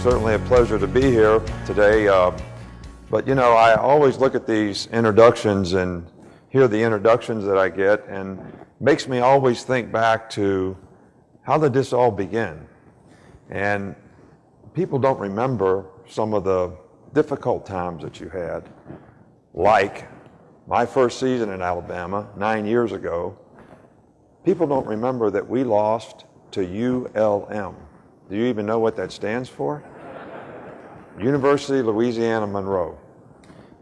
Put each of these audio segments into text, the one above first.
Certainly a pleasure to be here today. But you know, I always look at these introductions and hear the introductions that I get, and makes me always think back to how did this all begin? And people don't remember some of the difficult times that you had, like my first season in Alabama 9 years ago. People don't remember that we lost to ULM. Do you even know what that stands for? University of Louisiana Monroe.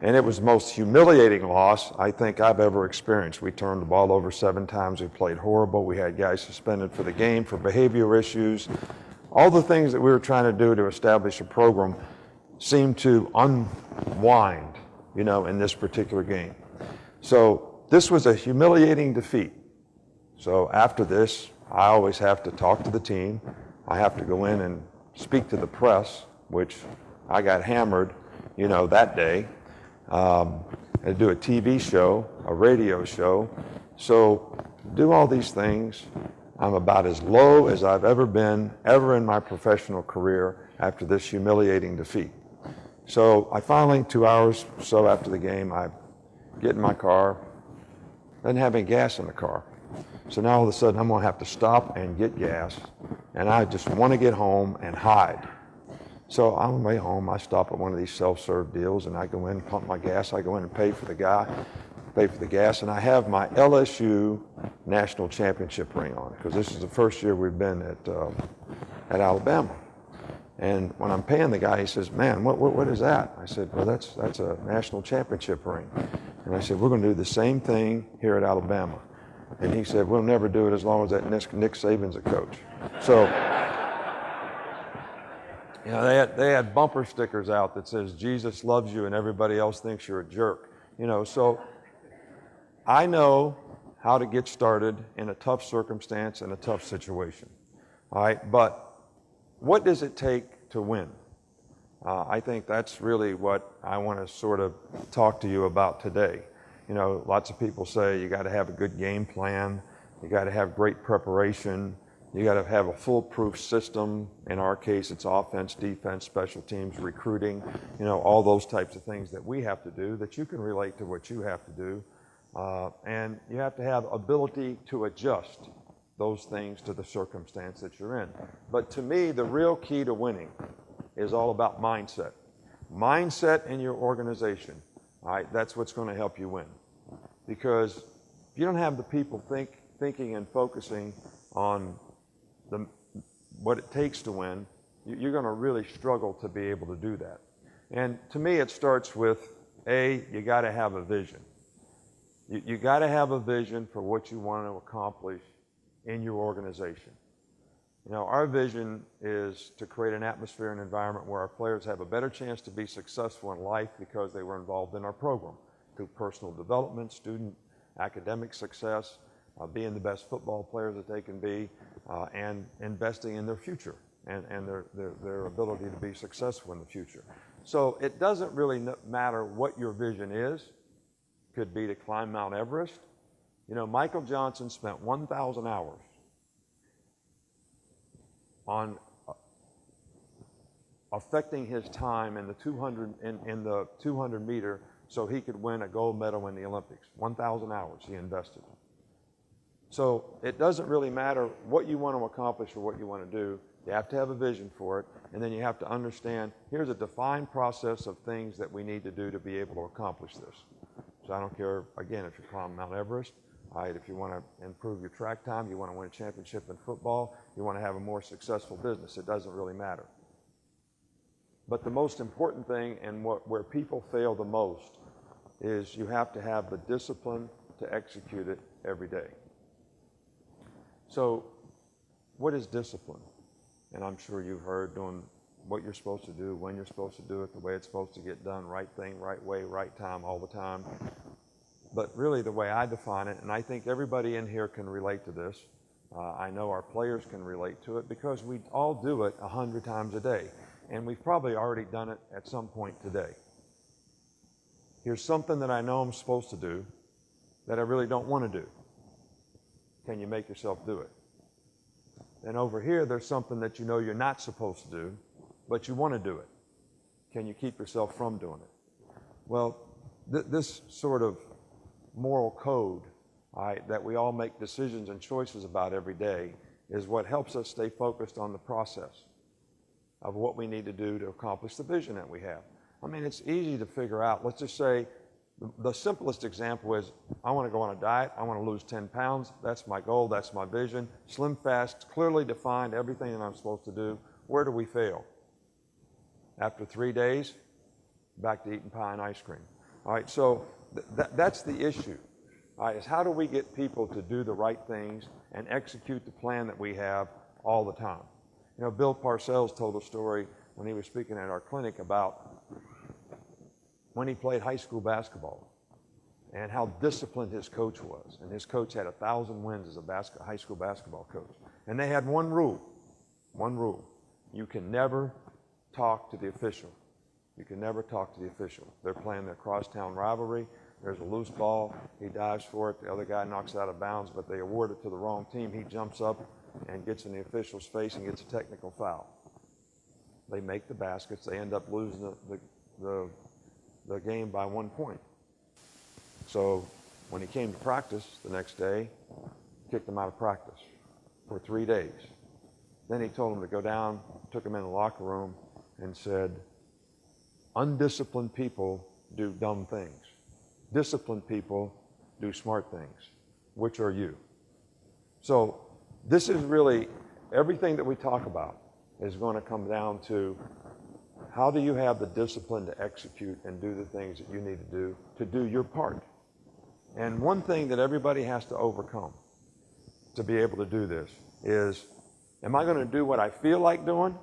And it was the most humiliating loss I think I've ever experienced. We turned the ball over 7 times. We played horrible. We had guys suspended for the game for behavior issues. All the things that we were trying to do to establish a program seemed to unwind, you know, in this particular game. So this was a humiliating defeat. So after this, I always have to talk to the team. I have to go in and speak to the press, which I got hammered, you know, that day. And do a TV show, a radio show. So do all these things. I'm about as low as I've ever been, ever in my professional career after this humiliating defeat. So I finally, 2 hours or so after the game, I get in my car, doesn't have any gas in the car. So now all of a sudden I'm gonna have to stop and get gas, and I just wanna get home and hide. So on the way home, I stop at one of these self-serve deals, and I go in, pump my gas, I go in and pay for the gas, and I have my LSU national championship ring on, because this is the first year we've been at Alabama. And when I'm paying the guy, he says, "Man, what is that?" I said, "Well, that's a national championship ring." And I said, "We're going to do the same thing here at Alabama." And he said, "We'll never do it as long as that Nick Saban's a coach." So, you know, they had bumper stickers out that says, "Jesus loves you and everybody else thinks you're a jerk." You know, so I know how to get started in a tough circumstance and a tough situation. All right, but what does it take to win? I think that's really what I want to sort of talk to you about today. You know, lots of people say you got to have a good game plan, you got to have great preparation, you got to have a foolproof system. In our case, it's offense, defense, special teams, recruiting, you know, all those types of things that we have to do that you can relate to what you have to do. And you have to have ability to adjust those things to the circumstance that you're in. But to me, the real key to winning is all about mindset. Mindset in your organization, all right, that's what's going to help you win. Because if you don't have the people thinking and focusing on what it takes to win, you're going to really struggle to be able to do that. And to me, it starts with, you got to have a vision. You got to have a vision for what you want to accomplish in your organization. You know, our vision is to create an atmosphere and environment where our players have a better chance to be successful in life because they were involved in our program through personal development, student academic success, being the best football players that they can be, and investing in their future and their ability to be successful in the future. So it doesn't really matter what your vision is. Could be to climb Mount Everest. You know, Michael Johnson spent 1,000 hours on affecting his time in the 200 meter so he could win a gold medal in the Olympics. 1,000 hours he invested. So it doesn't really matter what you want to accomplish or what you want to do. You have to have a vision for it, and then you have to understand, here's a defined process of things that we need to do to be able to accomplish this. So I don't care, again, if you climb Mount Everest, right, if you want to improve your track time, you want to win a championship in football, you want to have a more successful business, it doesn't really matter. But the most important thing, and where people fail the most, is you have to have the discipline to execute it every day. So what is discipline? And I'm sure you've heard doing what you're supposed to do, when you're supposed to do it, the way it's supposed to get done, right thing, right way, right time, all the time. But really the way I define it, and I think everybody in here can relate to this, I know our players can relate to it because we all do it 100 times a day. And we've probably already done it at some point today. Here's something that I know I'm supposed to do that I really don't want to do. Can you make yourself do it? And over here, there's something that you know you're not supposed to do but you want to do it. Can you keep yourself from doing it? Well, this sort of moral code that we all make decisions and choices about every day is what helps us stay focused on the process of what we need to do to accomplish the vision that we have. I mean, it's easy to figure out. Let's just say the simplest example is I want to go on a diet. I want to lose 10 pounds. That's my goal. That's my vision. Slim, fast, clearly defined, everything that I'm supposed to do. Where do we fail? After 3 days, back to eating pie and ice cream. All right, so that's the issue. All right, is how do we get people to do the right things and execute the plan that we have all the time? You know, Bill Parcells told a story when he was speaking at our clinic about when he played high school basketball and how disciplined his coach was. And his coach had 1,000 wins as a high school basketball coach. And they had one rule. You can never talk to the official. You can never talk to the official. They're playing their crosstown rivalry. There's a loose ball. He dives for it. The other guy knocks it out of bounds, but they award it to the wrong team. He jumps up and gets in the official's face and gets a technical foul. They make the baskets. They end up losing the game by 1 point. So when he came to practice the next day, kicked him out of practice for 3 days. Then he told him to go down, took him in the locker room, and said, undisciplined people do dumb things. Disciplined people do smart things. Which are you? So this is really, everything that we talk about is going to come down to how do you have the discipline to execute and do the things that you need to do your part. And one thing that everybody has to overcome to be able to do this is, am I going to do what I feel like doing,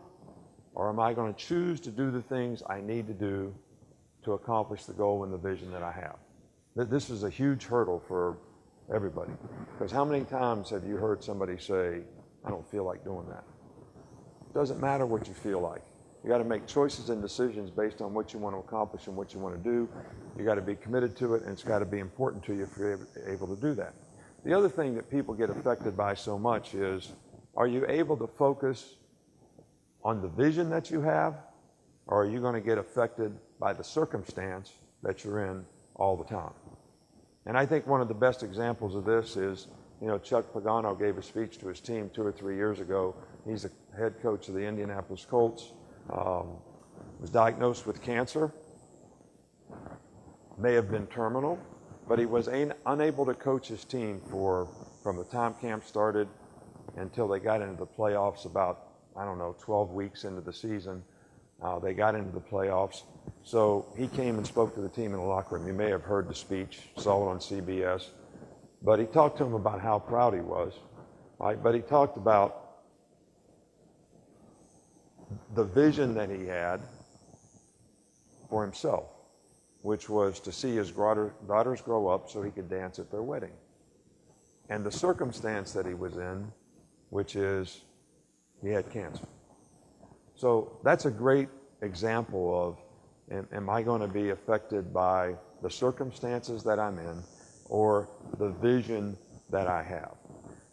or am I going to choose to do the things I need to do to accomplish the goal and the vision that I have? This is a huge hurdle for everybody, because how many times have you heard somebody say, I don't feel like doing that? It doesn't matter what you feel like. You got to make choices and decisions based on what you want to accomplish and what you want to do. You got to be committed to it, and it's got to be important to you if you're able to do that. The other thing that people get affected by so much is, are you able to focus on the vision that you have, or are you going to get affected by the circumstance that you're in all the time? And I think one of the best examples of this is, you know, Chuck Pagano gave a speech to his team 2 or 3 years ago. He's the head coach of the Indianapolis Colts. Was diagnosed with cancer. May have been terminal, but he was unable to coach his team from the time camp started until they got into the playoffs about, 12 weeks into the season. They got into the playoffs. So he came and spoke to the team in the locker room. You may have heard the speech, saw it on CBS. But he talked to them about how proud he was. Right? But he talked about the vision that he had for himself, which was to see his daughters grow up so he could dance at their wedding. And the circumstance that he was in, which is he had cancer. So that's a great example of, am I going to be affected by the circumstances that I'm in or the vision that I have?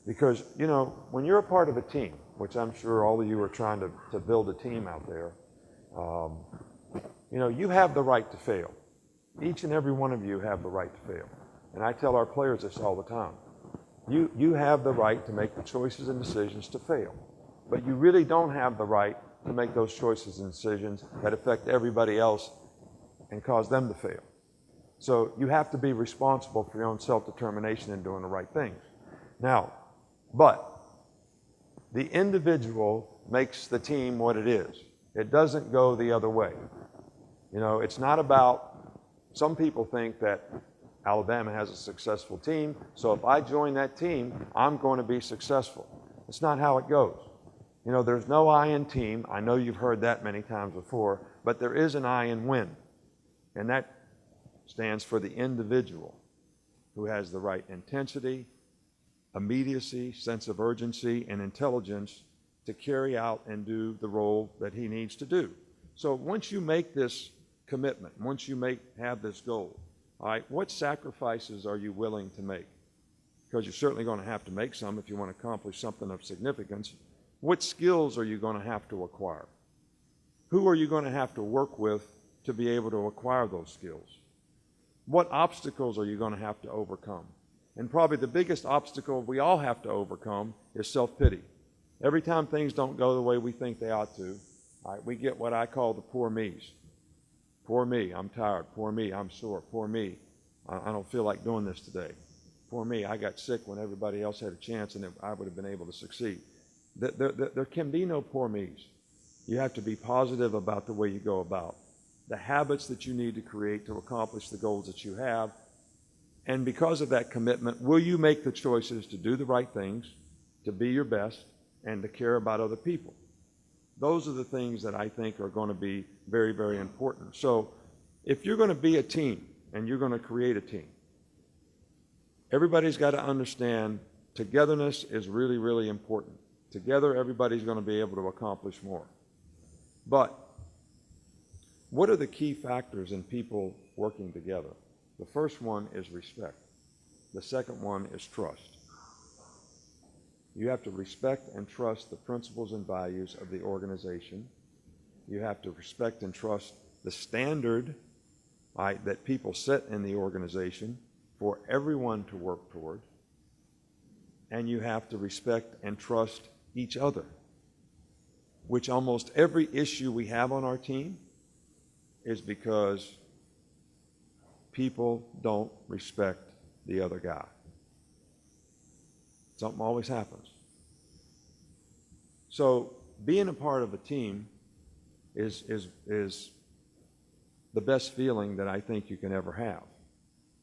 Because, you know, when you're a part of a team, which I'm sure all of you are trying to build a team out there, you know, you have the right to fail. Each and every one of you have the right to fail. And I tell our players this all the time. You have the right to make the choices and decisions to fail. But you really don't have the right to make those choices and decisions that affect everybody else and cause them to fail. So you have to be responsible for your own self-determination in doing the right things. Now, but the individual makes the team what it is. It doesn't go the other way. You know, it's not about, some people think that Alabama has a successful team, so if I join that team, I'm going to be successful. It's not how it goes. You know, there's no I in team. I know you've heard that many times before, but there is an I in win. And that stands for the individual who has the right intensity, immediacy, sense of urgency, and intelligence to carry out and do the role that he needs to do. So once you make this commitment, once you have this goal, all right, what sacrifices are you willing to make? Because you're certainly going to have to make some if you want to accomplish something of significance. What skills are you going to have to acquire? Who are you going to have to work with to be able to acquire those skills? What obstacles are you going to have to overcome? And probably the biggest obstacle we all have to overcome is self-pity. Every time things don't go the way we think they ought to, we get what I call the poor me's. Poor me, I'm tired. Poor me, I'm sore. Poor me, I don't feel like doing this today. Poor me, I got sick when everybody else had a chance and I would have been able to succeed. There can be no poor me's. You have to be positive about the way you go about the habits that you need to create to accomplish the goals that you have. And because of that commitment, will you make the choices to do the right things, to be your best, and to care about other people? Those are the things that I think are going to be very, very important. So if you're going to be a team and you're going to create a team, everybody's got to understand togetherness is really, really important. Together, everybody's going to be able to accomplish more. But what are the key factors in people working together? The first one is respect. The second one is trust. You have to respect and trust the principles and values of the organization. You have to respect and trust the standard that people set in the organization for everyone to work toward. And you have to respect and trust each other, which almost every issue we have on our team is because people don't respect the other guy. Something always happens. So being a part of a team is the best feeling that I think you can ever have.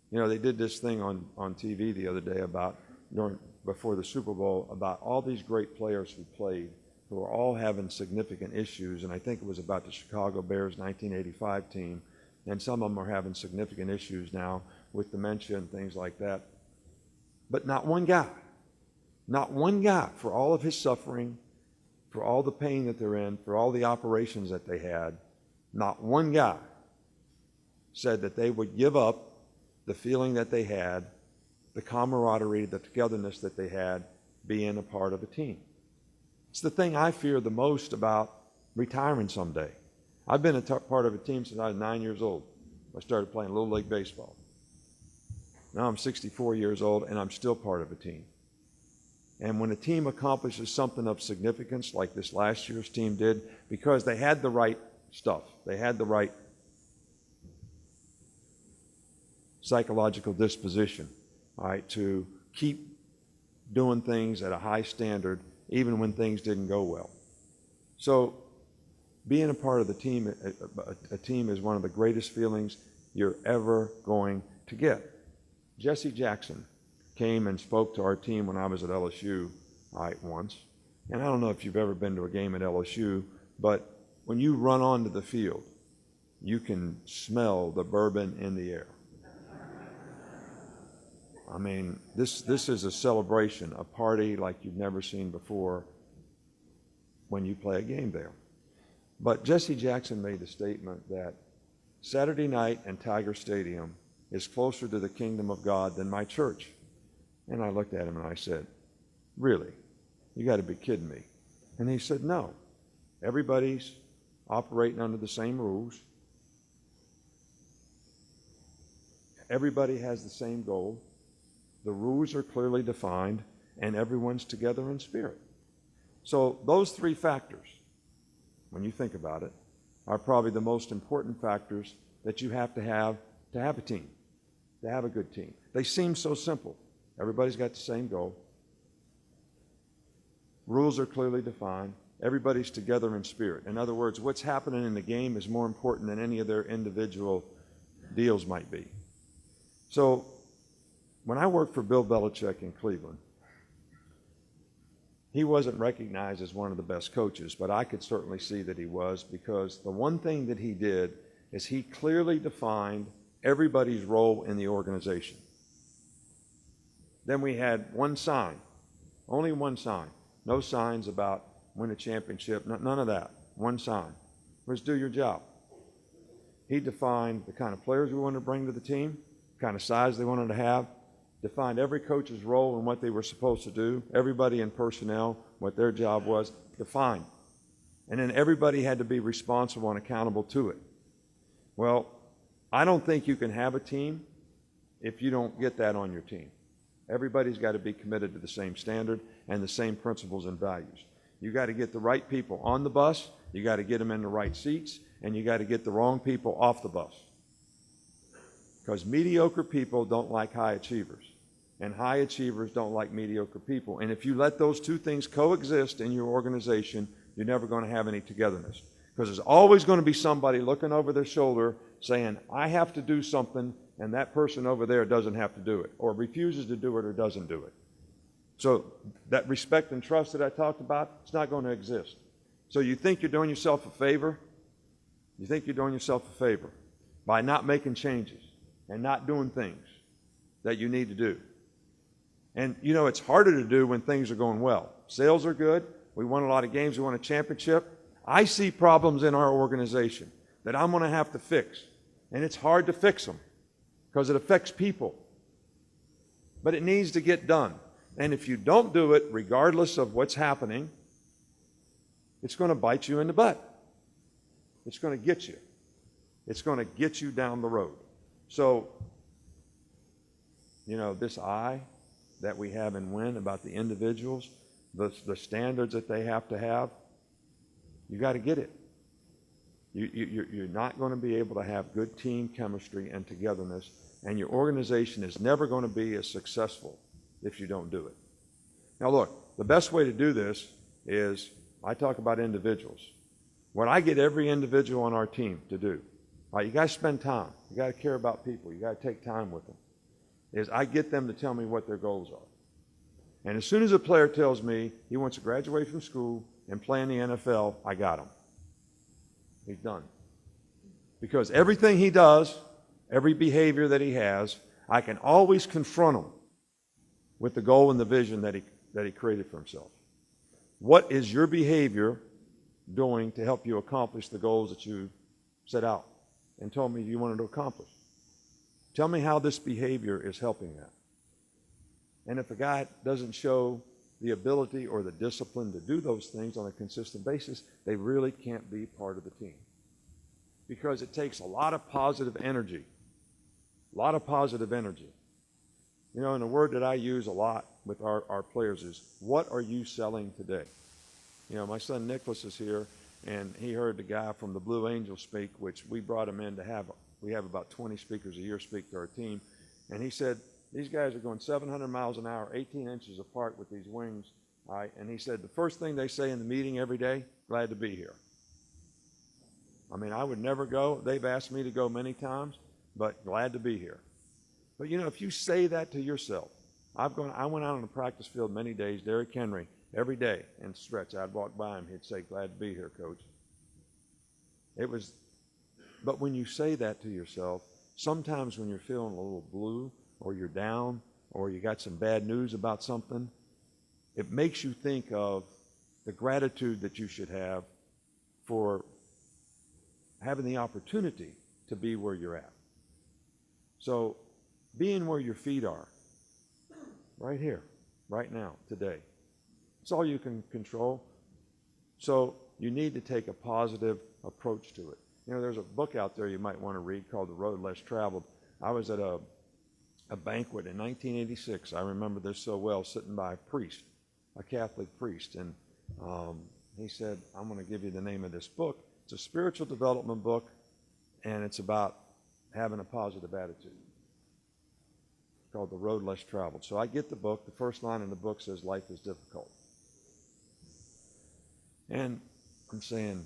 You know, they did this thing on TV the other day before the Super Bowl about all these great players who played who are all having significant issues, and I think it was about the Chicago Bears 1985 team, and some of them are having significant issues now with dementia and things like that. But not one guy, for all of his suffering, for all the pain that they're in, for all the operations that they had, not one guy said that they would give up the feeling that they had, the camaraderie, the togetherness that they had being a part of a team. It's the thing I fear the most about retiring someday. I've been a part of a team since I was 9 years old. I started playing Little League Baseball. Now I'm 64 years old and I'm still part of a team. And when a team accomplishes something of significance like this last year's team did, because they had the right stuff, they had the right psychological disposition, to keep doing things at a high standard even when things didn't go well. So being a part of the team, a team is one of the greatest feelings you're ever going to get. Jesse Jackson came and spoke to our team when I was at LSU once. And I don't know if you've ever been to a game at LSU, but when you run onto the field, you can smell the bourbon in the air. I mean, this is a celebration, a party like you've never seen before when you play a game there. But Jesse Jackson made the statement that Saturday night in Tiger Stadium is closer to the kingdom of God than my church. And I looked at him and I said, really? You got to be kidding me. And he said, no. Everybody's operating under the same rules. Everybody has the same goal. The rules are clearly defined, and everyone's together in spirit. So those three factors, when you think about it, are probably the most important factors that you have a team, to have a good team. They seem so simple. Everybody's got the same goal. Rules are clearly defined. Everybody's together in spirit. In other words, what's happening in the game is more important than any of their individual deals might be. So when I worked for Bill Belichick in Cleveland, he wasn't recognized as one of the best coaches, but I could certainly see that he was, because the one thing that he did is he clearly defined everybody's role in the organization. Then we had one sign, only one sign. No signs about win a championship, none of that. One sign was do your job. He defined the kind of players we wanted to bring to the team, the kind of size they wanted to have, defined every coach's role and what they were supposed to do, everybody in personnel, what their job was, defined. And then everybody had to be responsible and accountable to it. Well, I don't think you can have a team if you don't get that on your team. Everybody's got to be committed to the same standard and the same principles and values. You got to get the right people on the bus, you got to get them in the right seats, and you got to get the wrong people off the bus. Because mediocre people don't like high achievers, and high achievers don't like mediocre people. And if you let those two things coexist in your organization, you're never going to have any togetherness. Because there's always going to be somebody looking over their shoulder saying, I have to do something, and that person over there doesn't have to do it, or refuses to do it, or doesn't do it. So that respect and trust that I talked about, it's not going to exist. So you think you're doing yourself a favor? You think you're doing yourself a favor by not making changes and not doing things that you need to do. And you know, it's harder to do when things are going well. Sales are good. We won a lot of games. We won a championship. I see problems in our organization that I'm going to have to fix. And it's hard to fix them because it affects people. But it needs to get done. And if you don't do it, regardless of what's happening, it's going to bite you in the butt. It's going to get you. It's going to get you down the road. So, you know, this eye that we have in Win about the individuals, the standards that they have to have, you got to get it. You're not going to be able to have good team chemistry and togetherness, and your organization is never going to be as successful if you don't do it. Now look, the best way to do this is, I talk about individuals. What I get every individual on our team to do, all right, you got to spend time. You got to care about people. You got to take time with them. Is I get them to tell me what their goals are. And as soon as a player tells me he wants to graduate from school and play in the NFL, I got him. He's done. Because everything he does, every behavior that he has, I can always confront him with the goal and the vision that he created for himself. What is your behavior doing to help you accomplish the goals that you set out and told me you wanted to accomplish? Tell me how this behavior is helping that. And if a guy doesn't show the ability or the discipline to do those things on a consistent basis, they really can't be part of the team. Because it takes a lot of positive energy. A lot of positive energy. You know, and the word that I use a lot with our players is, what are you selling today? You know, my son Nicholas is here, and he heard the guy from the Blue Angels speak, which we brought him in to have. We have about 20 speakers a year speak to our team. And he said, these guys are going 700 miles an hour, 18 inches apart with these wings. All right? And he said, the first thing they say in the meeting every day, glad to be here. I mean, I would never go. They've asked me to go many times, but glad to be here. But you know, if you say that to yourself, I went out on the practice field many days, Derrick Henry, every day, and stretch. I'd walk by him, he'd say, glad to be here, coach. But when you say that to yourself, sometimes when you're feeling a little blue, or you're down, or you got some bad news about something, it makes you think of the gratitude that you should have for having the opportunity to be where you're at. So, being where your feet are, right here, right now, today, it's all you can control. So, you need to take a positive approach to it. You know, there's a book out there you might want to read called The Road Less Traveled. I was at a banquet in 1986. I remember this so well, sitting by a priest, a Catholic priest, and he said, I'm going to give you the name of this book. It's a spiritual development book, and it's about having a positive attitude. It's called The Road Less Traveled. So I get the book. The first line in the book says, life is difficult. And I'm saying,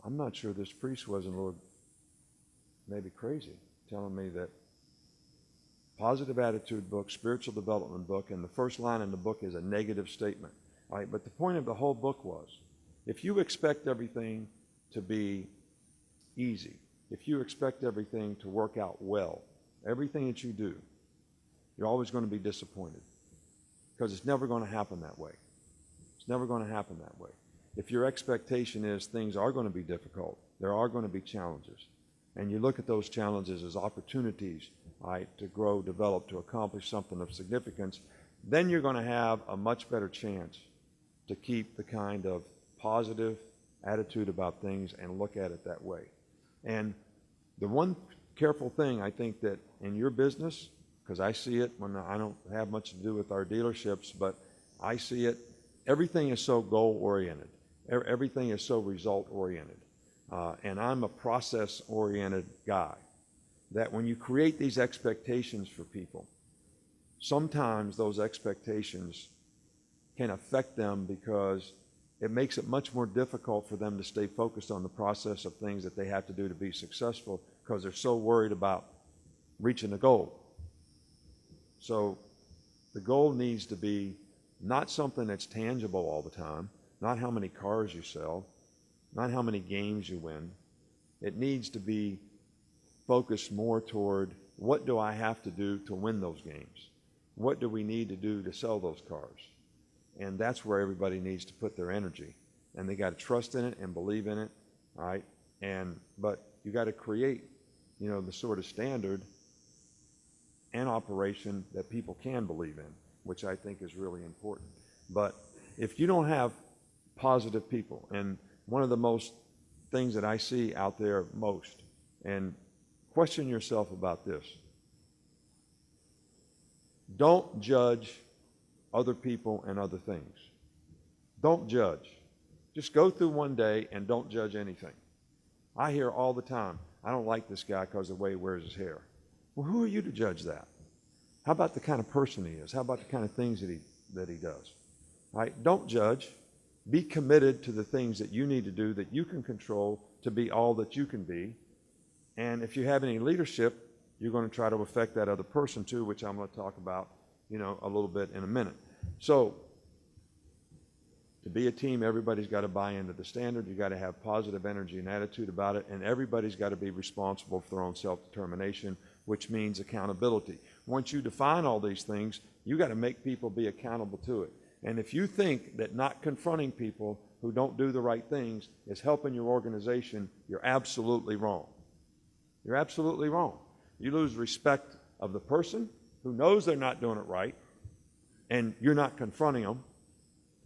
I'm not sure this priest wasn't a little maybe crazy, telling me that positive attitude book, spiritual development book, and the first line in the book is a negative statement. All right, but the point of the whole book was, if you expect everything to be easy, if you expect everything to work out well, everything that you do, you're always going to be disappointed because it's never going to happen that way. It's never going to happen that way. If your expectation is things are going to be difficult, there are going to be challenges, and you look at those challenges as opportunities, right, to grow, develop, to accomplish something of significance, then you're going to have a much better chance to keep the kind of positive attitude about things and look at it that way. And the one careful thing I think that in your business, because I see it when I don't have much to do with our dealerships, but I see it, everything is so goal-oriented. Everything is so result-oriented. And I'm a process-oriented guy, that when you create these expectations for people, sometimes those expectations can affect them because it makes it much more difficult for them to stay focused on the process of things that they have to do to be successful because they're so worried about reaching the goal. So the goal needs to be not something that's tangible all the time, not how many cars you sell, not how many games you win. It needs to be focused more toward what do I have to do to win those games? What do we need to do to sell those cars? And that's where everybody needs to put their energy. And they got to trust in it and believe in it, all right? But you got to create, the sort of standard and operation that people can believe in, which I think is really important. But if you don't have positive people, and one of the most things that I see out there most, and question yourself about this. Don't judge other people and other things. Don't judge. Just go through one day and don't judge anything. I hear all the time, I don't like this guy because of the way he wears his hair. Well, who are you to judge that? How about the kind of person he is? How about the kind of things that he does? All right? Don't judge. Be committed to the things that you need to do that you can control to be all that you can be. And if you have any leadership, you're going to try to affect that other person too, which I'm going to talk about, a little bit in a minute. So to be a team, everybody's got to buy into the standard. You've got to have positive energy and attitude about it, and everybody's got to be responsible for their own self-determination, which means accountability. Once you define all these things, you got to make people be accountable to it. And if you think that not confronting people who don't do the right things is helping your organization, you're absolutely wrong. You're absolutely wrong. You lose respect of the person who knows they're not doing it right, and you're not confronting them,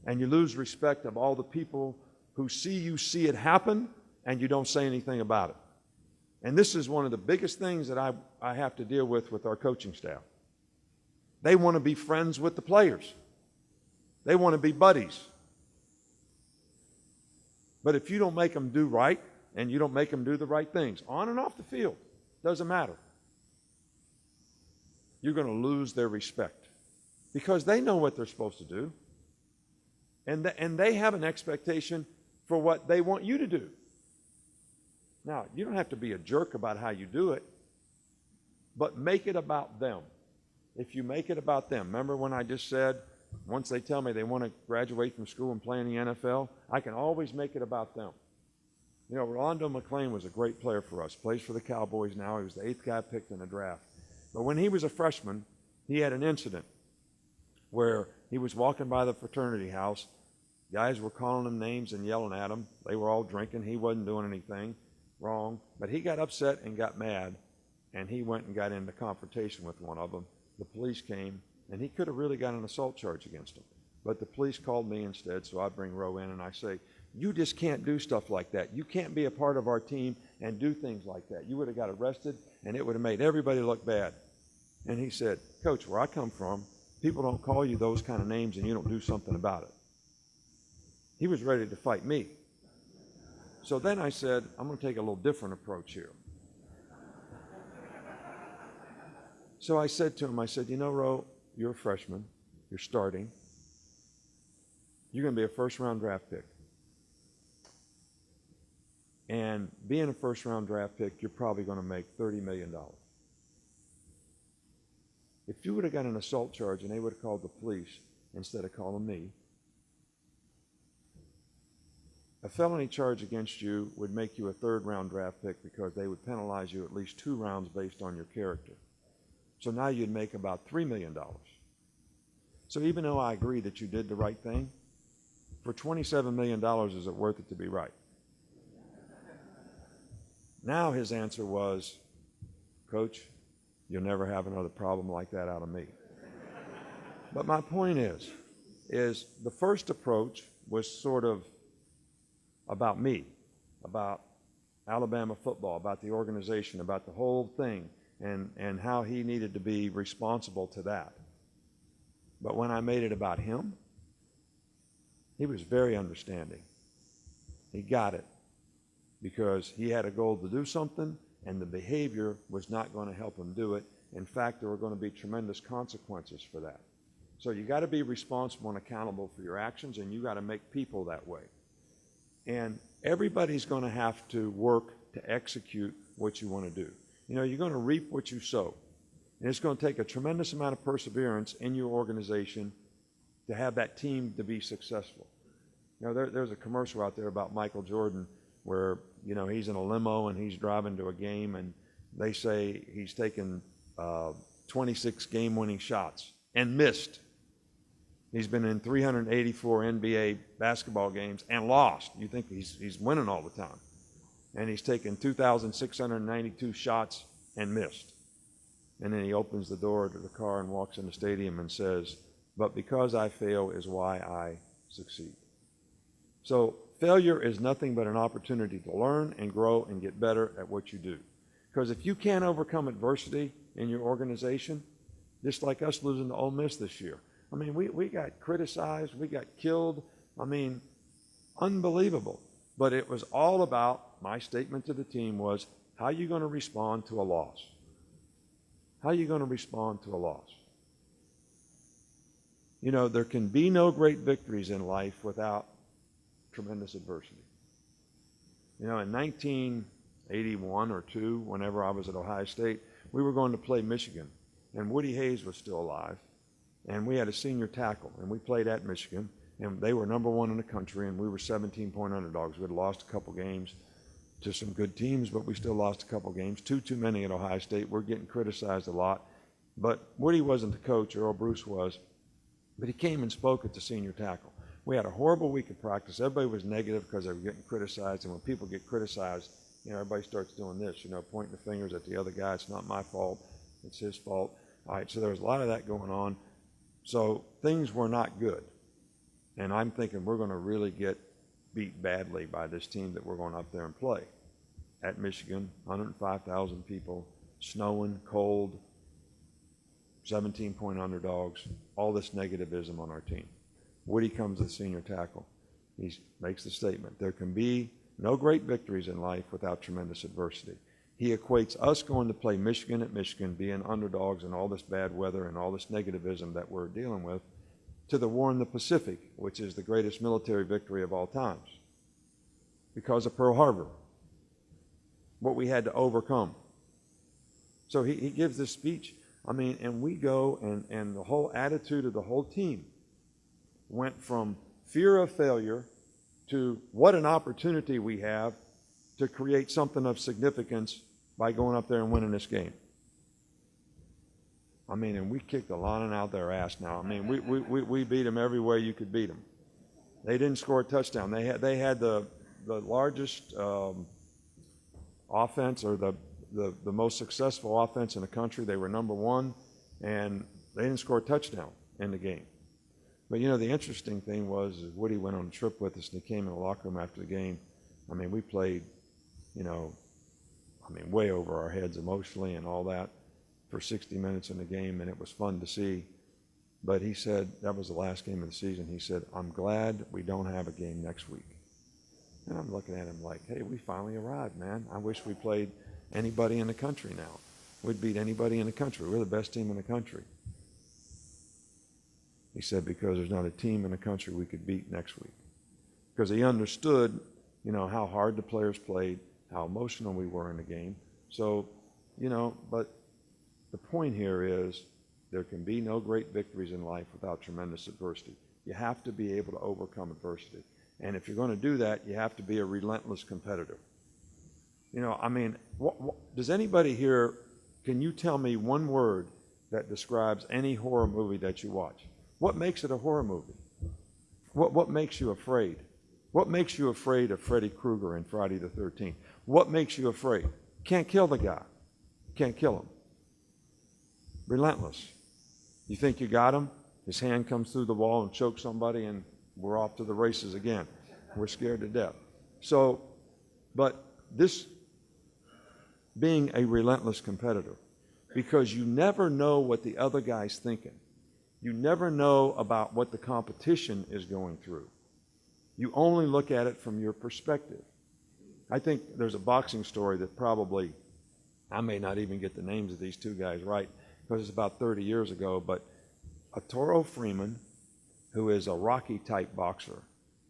and you lose respect of all the people who see you see it happen, and you don't say anything about it. And this is one of the biggest things that I have to deal with our coaching staff. They want to be friends with the players. They want to be buddies. But if you don't make them do right, and you don't make them do the right things, on and off the field, doesn't matter, you're going to lose their respect because they know what they're supposed to do. And they have an expectation for what they want you to do. Now, you don't have to be a jerk about how you do it, but make it about them. If you make it about them, remember when I just said, once they tell me they want to graduate from school and play in the NFL, I can always make it about them. Rolando McClain was a great player for us, plays for the Cowboys now. He was the 8th guy picked in the draft. But when he was a freshman, he had an incident where he was walking by the fraternity house. Guys were calling him names and yelling at him. They were all drinking. He wasn't doing anything wrong. But he got upset and got mad, and he went and got into confrontation with one of them. The police came, and he could have really got an assault charge against him. But the police called me instead, so I bring Roe in, and I say, you just can't do stuff like that. You can't be a part of our team and do things like that. You would have got arrested, and it would have made everybody look bad. And he said, Coach, where I come from, people don't call you those kind of names, and you don't do something about it. He was ready to fight me. So then I said, I'm going to take a little different approach here. So I said to him, Ro, you're a freshman. You're starting. You're going to be a first-round draft pick. And being a first-round draft pick, you're probably going to make $30 million. If you would have got an assault charge and they would have called the police instead of calling me, a felony charge against you would make you a third-round draft pick because they would penalize you at least 2 rounds based on your character. So now you'd make about $3 million. So even though I agree that you did the right thing, for $27 million, is it worth it to be right? Now his answer was, Coach, you'll never have another problem like that out of me. But my point is the first approach was sort of about me, about Alabama football, about the organization, about the whole thing, and how he needed to be responsible to that. But when I made it about him, he was very understanding. He got it because he had a goal to do something, and the behavior was not going to help him do it. In fact, there were going to be tremendous consequences for that. So you got to be responsible and accountable for your actions, and you got to make people that way. And everybody's going to have to work to execute what you want to do. You know, you're going to reap what you sow. And it's going to take a tremendous amount of perseverance in your organization to have that team to be successful. You know, there's a commercial out there about Michael Jordan where, you know, he's in a limo and he's driving to a game, and they say he's taken 26 game-winning shots and missed. He's been in 384 NBA basketball games and lost. You think he's winning all the time. And he's taken 2,692 shots and missed. And then he opens the door to the car and walks in the stadium and says, "But because I fail is why I succeed." So failure is nothing but an opportunity to learn and grow and get better at what you do. Because if you can't overcome adversity in your organization, just like us losing to Ole Miss this year, I mean, we got criticized, we got killed. I mean, unbelievable. But it was all about, my statement to the team was, how are you going to respond to a loss? How are you going to respond to a loss? You know, there can be no great victories in life without tremendous adversity. You know, in 1981 or 2, whenever I was at Ohio State, we were going to play Michigan, and Woody Hayes was still alive. And we had a senior tackle, and we played at Michigan, and they were number 1 in the country, and we were 17-point underdogs. We had lost a couple games to some good teams, but we still lost a couple games. Too many at Ohio State. We're getting criticized a lot. But Woody wasn't the coach, Earl Bruce was, but he came and spoke at the senior tackle. We had a horrible week of practice. Everybody was negative because they were getting criticized, and when people get criticized, you know, everybody starts doing this, you know, pointing the fingers at the other guy. It's not my fault. It's his fault. All right, so there was a lot of that going on. So things were not good. And I'm thinking we're going to really get beat badly by this team that we're going up there and play. At Michigan, 105,000 people, snowing, cold, 17-point underdogs, all this negativism on our team. Woody comes to the senior tackle. He makes the statement, there can be no great victories in life without tremendous adversity. He equates us going to play Michigan at Michigan, being underdogs and all this bad weather and all this negativism that we're dealing with, to the war in the Pacific, which is the greatest military victory of all times. Because of Pearl Harbor, what we had to overcome. So he gives this speech, I mean, and we go, and the whole attitude of the whole team went from fear of failure to what an opportunity we have to create something of significance by going up there and winning this game. I mean, and we kicked the lion out their ass now. I mean, we beat them every way you could beat them. They didn't score a touchdown. They had the largest offense, or the most successful offense in the country. They were number 1, and they didn't score a touchdown in the game. But, you know, the interesting thing was Woody went on a trip with us, and he came in the locker room after the game. I mean, we played, you know, way over our heads emotionally and all that for 60 minutes in the game, and it was fun to see. But he said, that was the last game of the season. He said, I'm glad we don't have a game next week. And I'm looking at him like, hey, we finally arrived, man. I wish we played anybody in the country now. We'd beat anybody in the country. We're the best team in the country. He said, because there's not a team in the country we could beat next week. Because he understood, you know, how hard the players played, how emotional we were in the game. So, you know, but the point here is there can be no great victories in life without tremendous adversity. You have to be able to overcome adversity. And if you're going to do that, you have to be a relentless competitor. You know, I mean, does anybody here, can you tell me one word that describes any horror movie that you watch? What makes it a horror movie? What makes you afraid? What makes you afraid of Freddy Krueger in Friday the 13th? What makes you afraid? Can't kill the guy. Can't kill him. Relentless. You think you got him? His hand comes through the wall and chokes somebody, and we're off to the races again. We're scared to death. So, but this being a relentless competitor, because you never know what the other guy's thinking. You never know about what the competition is going through. You only look at it from your perspective. I think there's a boxing story that probably, I may not even get the names of these two guys right, because it's about 30 years ago, but Arturo Freeman, who is a Rocky-type boxer,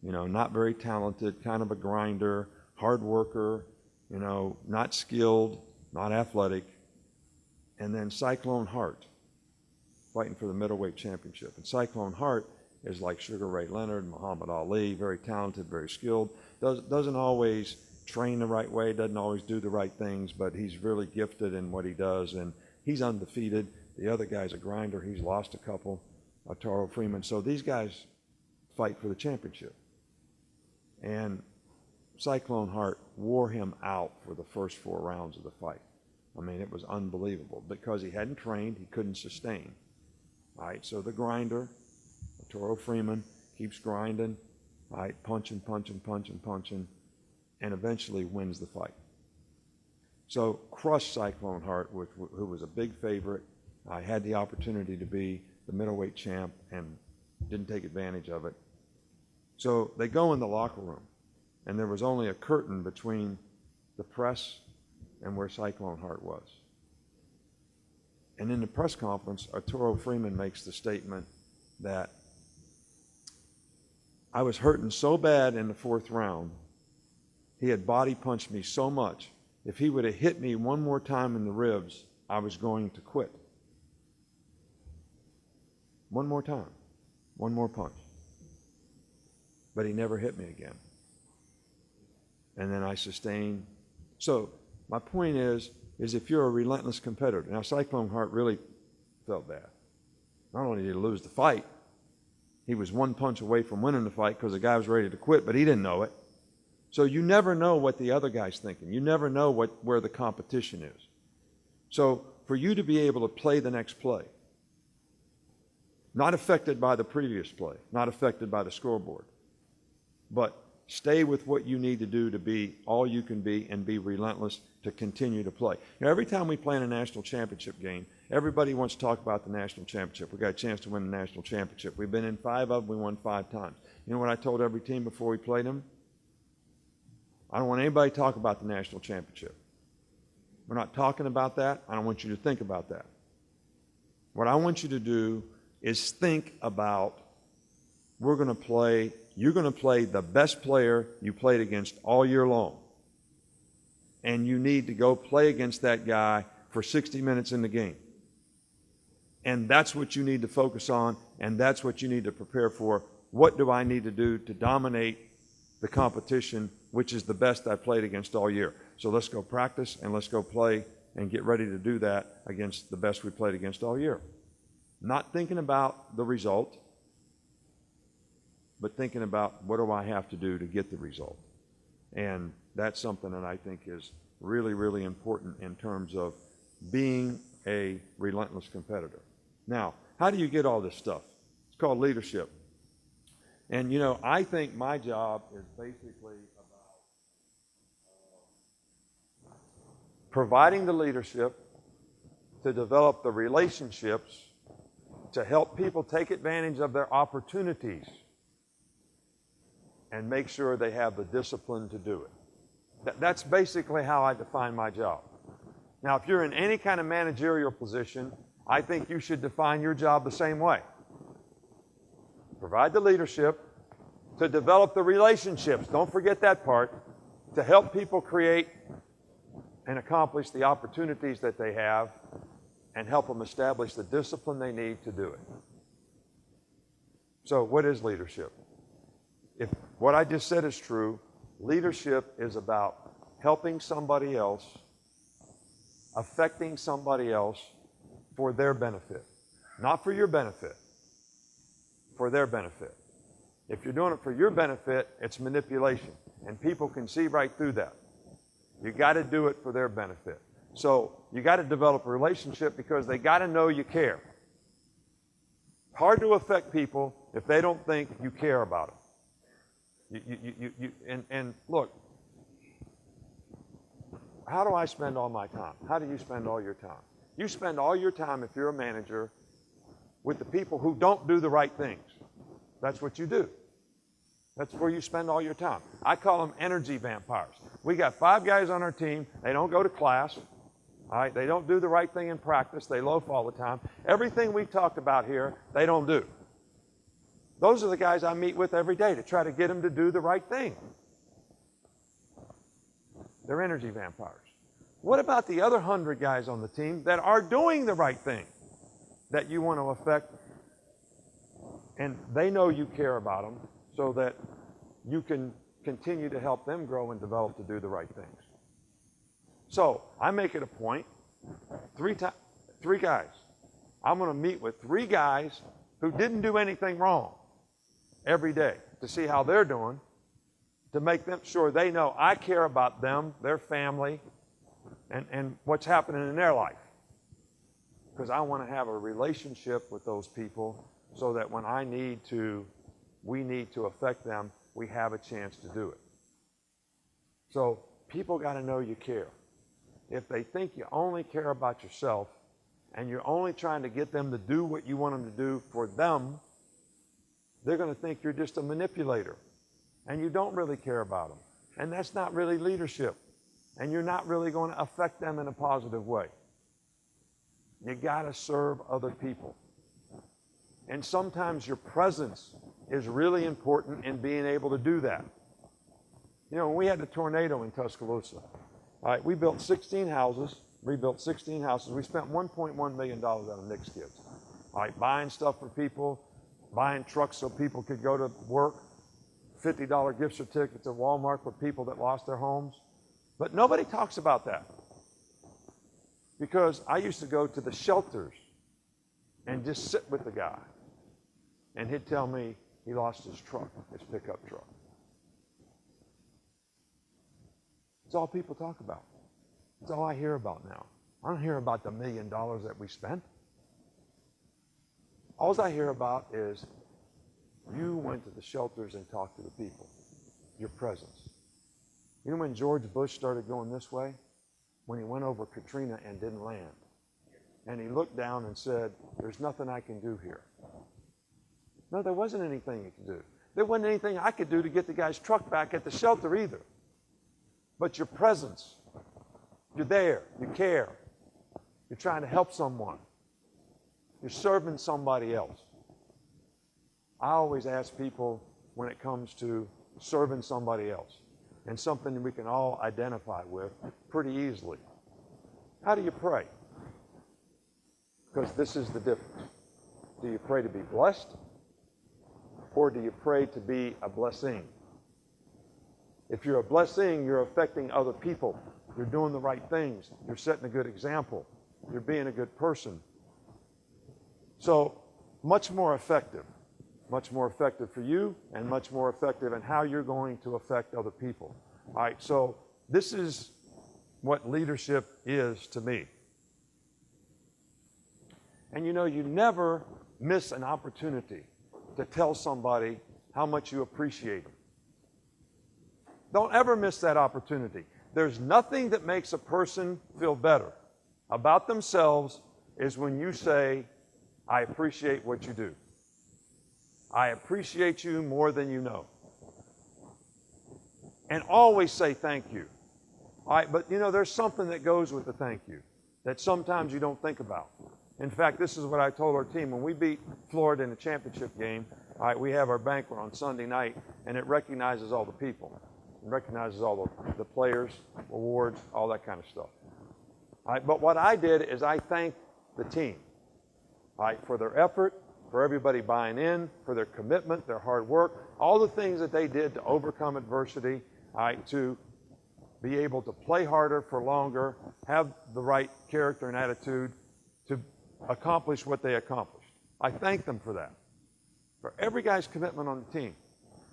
not very talented, kind of a grinder, hard worker, not skilled, not athletic, and then Cyclone Hart, fighting for the middleweight championship. And Cyclone Hart is like Sugar Ray Leonard, Muhammad Ali, very talented, very skilled, doesn't always train the right way, doesn't always do the right things, but he's really gifted in what he does, and he's undefeated. The other guy's a grinder. He's lost a couple, Arturo Freeman. So these guys fight for the championship. And Cyclone Hart wore him out for the first 4 rounds of the fight. I mean, it was unbelievable. Because he hadn't trained, he couldn't sustain. All right, so the grinder, Arturo Freeman, keeps grinding, all right, punching, and eventually wins the fight. So crushed Cyclone Hart, who was a big favorite. I had the opportunity to be the middleweight champ and didn't take advantage of it. So they go in the locker room, and there was only a curtain between the press and where Cyclone Hart was. And in the press conference, Arturo Freeman makes the statement that I was hurting so bad in the 4th round, he had body punched me so much, if he would have hit me one more time in the ribs, I was going to quit. One more time, one more punch. But he never hit me again. And then I sustained. So my point is if you're a relentless competitor. Now, Cyclone Hart really felt bad. Not only did he lose the fight, he was 1 punch away from winning the fight because the guy was ready to quit, but he didn't know it. So you never know what the other guy's thinking. You never know where the competition is. So for you to be able to play the next play, not affected by the previous play, not affected by the scoreboard, but stay with what you need to do to be all you can be and be relentless to continue to play. Every time we play in a national championship game, everybody wants to talk about the national championship. We got a chance to win the national championship. We've been in 5 of them. We won 5 times. You know what I told every team before we played them? I don't want anybody to talk about the national championship. We're not talking about that. I don't want you to think about that. What I want you to do is think about you're going to play the best player you played against all year long. And you need to go play against that guy for 60 minutes in the game. And that's what you need to focus on, and that's what you need to prepare for. What do I need to do to dominate the competition, which is the best I played against all year? So let's go practice and let's go play and get ready to do that against the best we played against all year. Not thinking about the result, but thinking about what do I have to do to get the result. And that's something that I think is really, really important in terms of being a relentless competitor. Now, how do you get all this stuff? It's called leadership. And, I think my job is basically about providing the leadership to develop the relationships to help people take advantage of their opportunities and make sure they have the discipline to do it. That's basically how I define my job. Now, if you're in any kind of managerial position, I think you should define your job the same way. Provide the leadership to develop the relationships. Don't forget that part. To help people create and accomplish the opportunities that they have and help them establish the discipline they need to do it. So what is leadership? If what I just said is true, leadership is about helping somebody else, affecting somebody else for their benefit. Not for your benefit, for their benefit. If you're doing it for your benefit, it's manipulation, and people can see right through that. You got to do it for their benefit. So you got to develop a relationship because they got to know you care. Hard to affect people if they don't think you care about them. And look, how do I spend all my time? How do you spend all your time? You spend all your time, if you're a manager, with the people who don't do the right things. That's what you do. That's where you spend all your time. I call them energy vampires. We got 5 guys on our team. They don't go to class. All right? They don't do the right thing in practice. They loaf all the time. Everything we've talked about here, they don't do. Those are the guys I meet with every day to try to get them to do the right thing. They're energy vampires. What about the other 100 guys on the team that are doing the right thing that you want to affect? And they know you care about them so that you can continue to help them grow and develop to do the right things. So I make it a point, 3 guys. I'm going to meet with 3 guys who didn't do anything wrong every day to see how they're doing, to make them sure they know I care about them, their family, and what's happening in their life. Because I want to have a relationship with those people so that when we need to affect them, we have a chance to do it. So people got to know you care. If they think you only care about yourself and you're only trying to get them to do what you want them to do for them, they're going to think you're just a manipulator and you don't really care about them. And that's not really leadership. And you're not really going to affect them in a positive way. You got to serve other people. And sometimes your presence is really important in being able to do that. You know, when we had the tornado in Tuscaloosa, all right, we built 16 houses, rebuilt 16 houses. We spent $1.1 million on Nick's kids. All right, buying stuff for people, buying trucks so people could go to work, $50 gift certificates at Walmart for people that lost their homes. But nobody talks about that. Because I used to go to the shelters and just sit with the guy. And he'd tell me he lost his truck, his pickup truck. It's all people talk about. It's all I hear about now. I don't hear about the $1 million that we spent. All I hear about is you went to the shelters and talked to the people. Your presence. You know when George Bush started going this way? When he went over Katrina and didn't land. And he looked down and said, there's nothing I can do here. No, there wasn't anything you could do. There wasn't anything I could do to get the guy's truck back at the shelter either. But your presence, you're there, you care. You're trying to help someone. You're serving somebody else. I always ask people when it comes to serving somebody else, and something we can all identify with pretty easily. How do you pray? Because this is the difference. Do you pray to be blessed? Or do you pray to be a blessing? If you're a blessing, you're affecting other people. You're doing the right things. You're setting a good example. You're being a good person. So, much more effective. Much more effective for you and much more effective in how you're going to affect other people. All right, so this is what leadership is to me. And you know, you never miss an opportunity to tell somebody how much you appreciate them. Don't ever miss that opportunity. There's nothing that makes a person feel better about themselves is when you say, I appreciate what you do. I appreciate you more than you know. And always say thank you. All right, but you know, there's something that goes with the thank you that sometimes you don't think about. In fact, this is what I told our team. When we beat Florida in the championship game, all right, we have our banquet on Sunday night, and it recognizes all the people. It recognizes all the players, awards, all that kind of stuff. All right, but what I did is I thanked the team, all right, for their effort, for everybody buying in, for their commitment, their hard work, all the things that they did to overcome adversity, all right, to be able to play harder for longer, have the right character and attitude to accomplish what they accomplished. I thank them for that, for every guy's commitment on the team.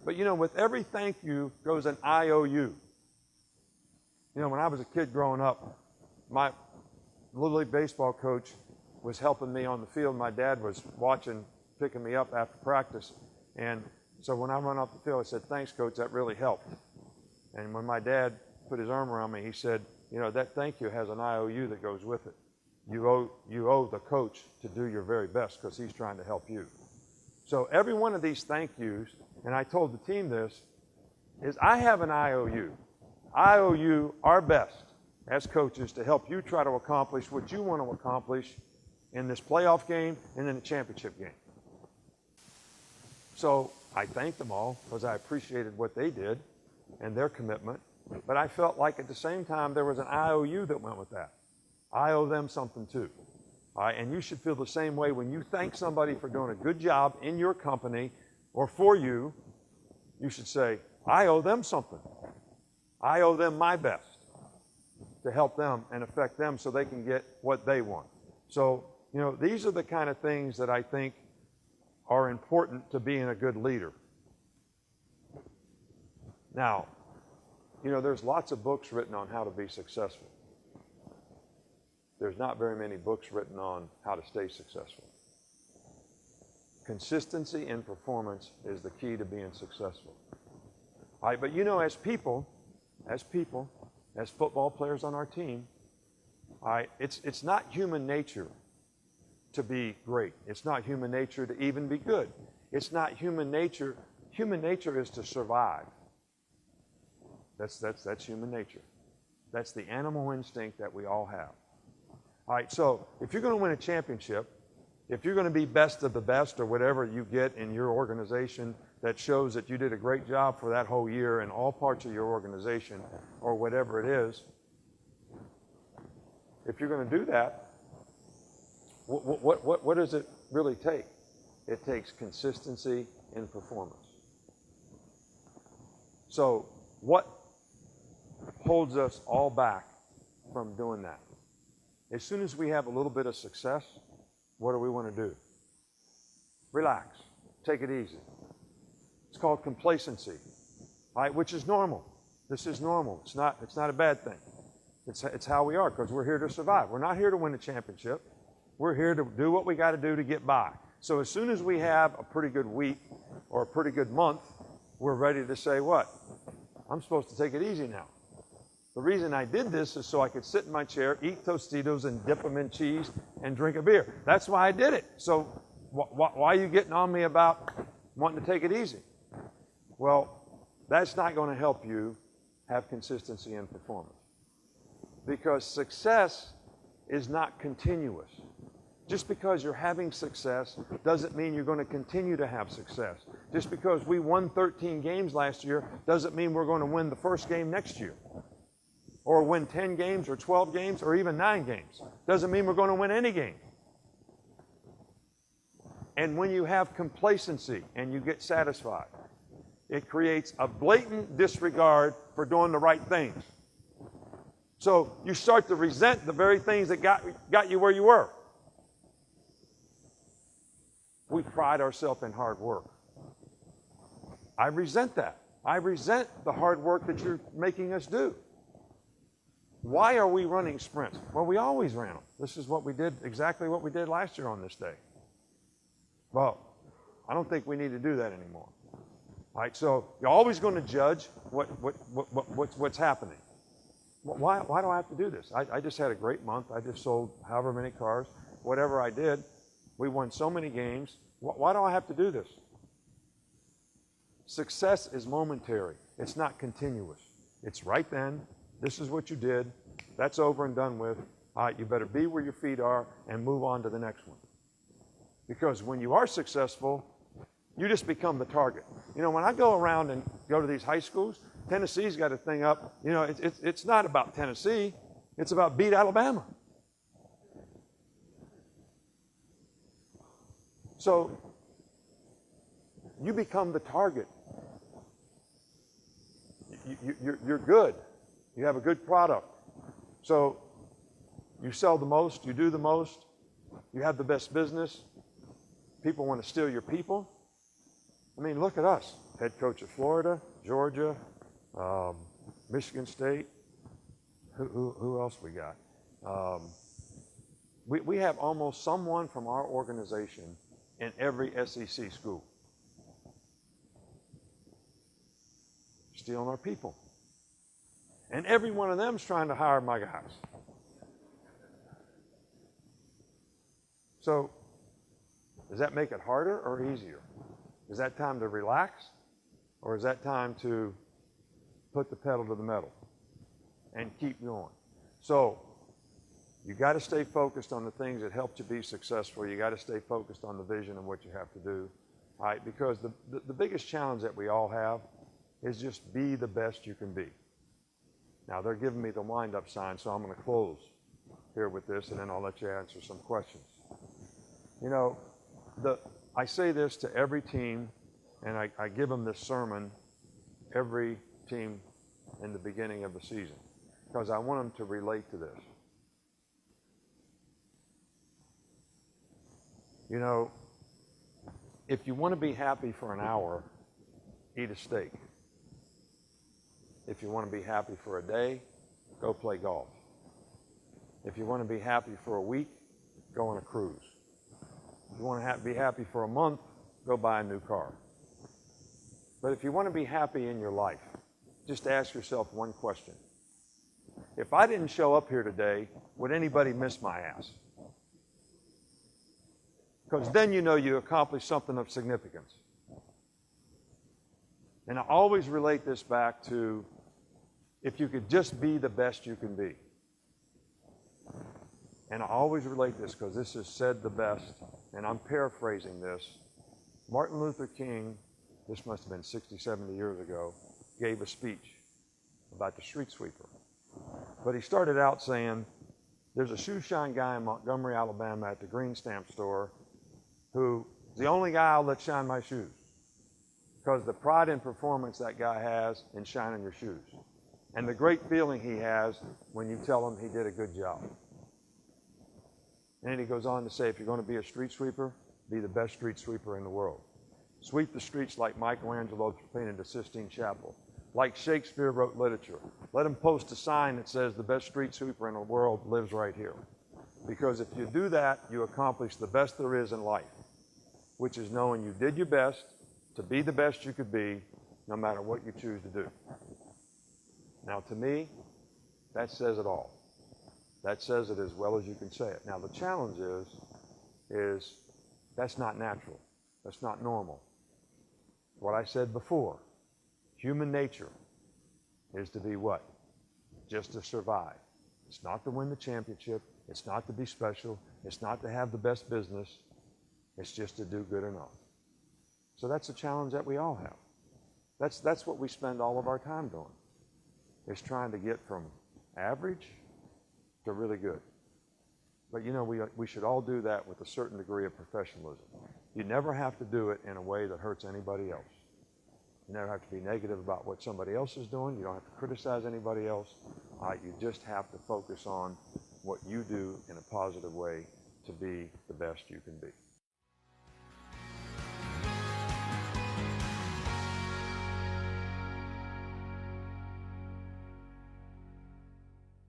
But you know, with every thank you goes an IOU. You know, when I was a kid growing up, my Little League baseball coach was helping me on the field. My dad was watching, picking me up after practice. And So when I run off the field, I said, thanks, coach, that really helped. And when my dad put his arm around me, he said, you know, that thank you has an IOU that goes with it. You owe the coach to do your very best because he's trying to help you. So every one of these thank yous, and I told the team this, is I have an IOU. I owe you our best as coaches to help you try to accomplish what you want to accomplish in this playoff game and in the championship game. So I thanked them all because I appreciated what they did and their commitment, but I felt like at the same time there was an IOU that went with that. I owe them something too. All right, and you should feel the same way when you thank somebody for doing a good job in your company or for you. You should say, I owe them something. I owe them my best to help them and affect them so they can get what they want. So, you know, these are the kind of things that I think are important to being a good leader. Now, you know, there's lots of books written on how to be successful. There's not very many books written on how to stay successful. Consistency in performance is the key to being successful. All right, but you know, as people, as football players on our team, all right, it's not human nature to be great. It's not human nature to even be good. It's not human nature. Human nature is to survive. That's human nature. That's the animal instinct that we all have. All right, so if you're going to win a championship, if you're going to be best of the best or whatever you get in your organization that shows that you did a great job for that whole year in all parts of your organization or whatever it is, if you're going to do that, what does it really take? It takes consistency in performance. So what holds us all back from doing that? As soon as we have a little bit of success, what do we want to do? Relax. Take it easy. It's called complacency, right? Which is normal. This is normal. It's not a bad thing. It's how we are because we're here to survive. We're not here to win a championship. We're here to do what we got to do to get by. So as soon as we have a pretty good week or a pretty good month, we're ready to say what? I'm supposed to take it easy now. The reason I did this is so I could sit in my chair, eat Tostitos, and dip them in cheese and drink a beer. That's why I did it. So why are you getting on me about wanting to take it easy? Well, that's not going to help you have consistency in performance. Because success is not continuous. Just because you're having success doesn't mean you're going to continue to have success. Just because we won 13 games last year doesn't mean we're going to win the first game next year. Or win 10 games or 12 games or even 9 games. Doesn't mean we're going to win any game. And when you have complacency and you get satisfied, it creates a blatant disregard for doing the right things. So you start to resent the very things that got you where you were. We pride ourselves in hard work. I resent that. I resent the hard work that you're making us do. Why are we running sprints? Well, we always ran them. This is what we did, exactly what we did last year on this day. Well, I don't think we need to do that anymore. All right, so you're always going to judge what's happening. Why do I have to do this? I just had a great month. I just sold however many cars. Whatever I did, we won so many games. Why do I have to do this? Success is momentary. It's not continuous. It's right then. This is what you did. That's over and done with. All right, you better be where your feet are and move on to the next one. Because when you are successful, you just become the target. You know, when I go around and go to these high schools, Tennessee's got a thing up. You know, it's not about Tennessee. It's about beat Alabama. So you become the target. You're good. You have a good product. So you sell the most, you do the most, you have the best business. People want to steal your people. I mean, look at us. Head coach of Florida, Georgia, Michigan State. Who else we got? We have almost someone from our organization in every SEC school. stealing our people. And every one of them's trying to hire my guys. So does that make it harder or easier? Is that time to relax, or is that time to put the pedal to the metal and keep going? So you got to stay focused on the things that helped you be successful. You got to stay focused on the vision and what you have to do, all right? Because the biggest challenge that we all have is just be the best you can be. Now, they're giving me the wind-up sign, so I'm going to close here with this, and then I'll let you answer some questions. You know, I say this to every team, and I give them this sermon every team in the beginning of the season, because I want them to relate to this. You know, if you want to be happy for an hour, eat a steak. If you want to be happy for a day, go play golf. If you want to be happy for a week, go on a cruise. If you want to be happy for a month, go buy a new car. But if you want to be happy in your life, just ask yourself one question. If I didn't show up here today, would anybody miss my ass? Because then you know you accomplished something of significance. And I always relate this back to if you could just be the best you can be. And I always relate this because this is said the best, and I'm paraphrasing this. Martin Luther King, this must have been 60, 70 years ago, gave a speech about the street sweeper. But he started out saying, there's a shoe shine guy in Montgomery, Alabama at the green stamp store who is the only guy I'll let shine my shoes. Because the pride and performance that guy has in shining your shoes. And the great feeling he has when you tell him he did a good job. And then he goes on to say, if you're going to be a street sweeper, be the best street sweeper in the world. Sweep the streets like Michelangelo painted the Sistine Chapel. Like Shakespeare wrote literature. Let him post a sign that says the best street sweeper in the world lives right here. Because if you do that, you accomplish the best there is in life, which is knowing you did your best to be the best you could be, no matter what you choose to do. Now, to me, that says it all. That says it as well as you can say it. Now, the challenge is that's not natural. That's not normal. What I said before, human nature is to be what? Just to survive. It's not to win the championship. It's not to be special. It's not to have the best business. It's just to do good enough. So that's a challenge that we all have. That's what we spend all of our time doing, is trying to get from average to really good. But you know, we should all do that with a certain degree of professionalism. You never have to do it in a way that hurts anybody else. You never have to be negative about what somebody else is doing. You don't have to criticize anybody else. You just have to focus on what you do in a positive way to be the best you can be.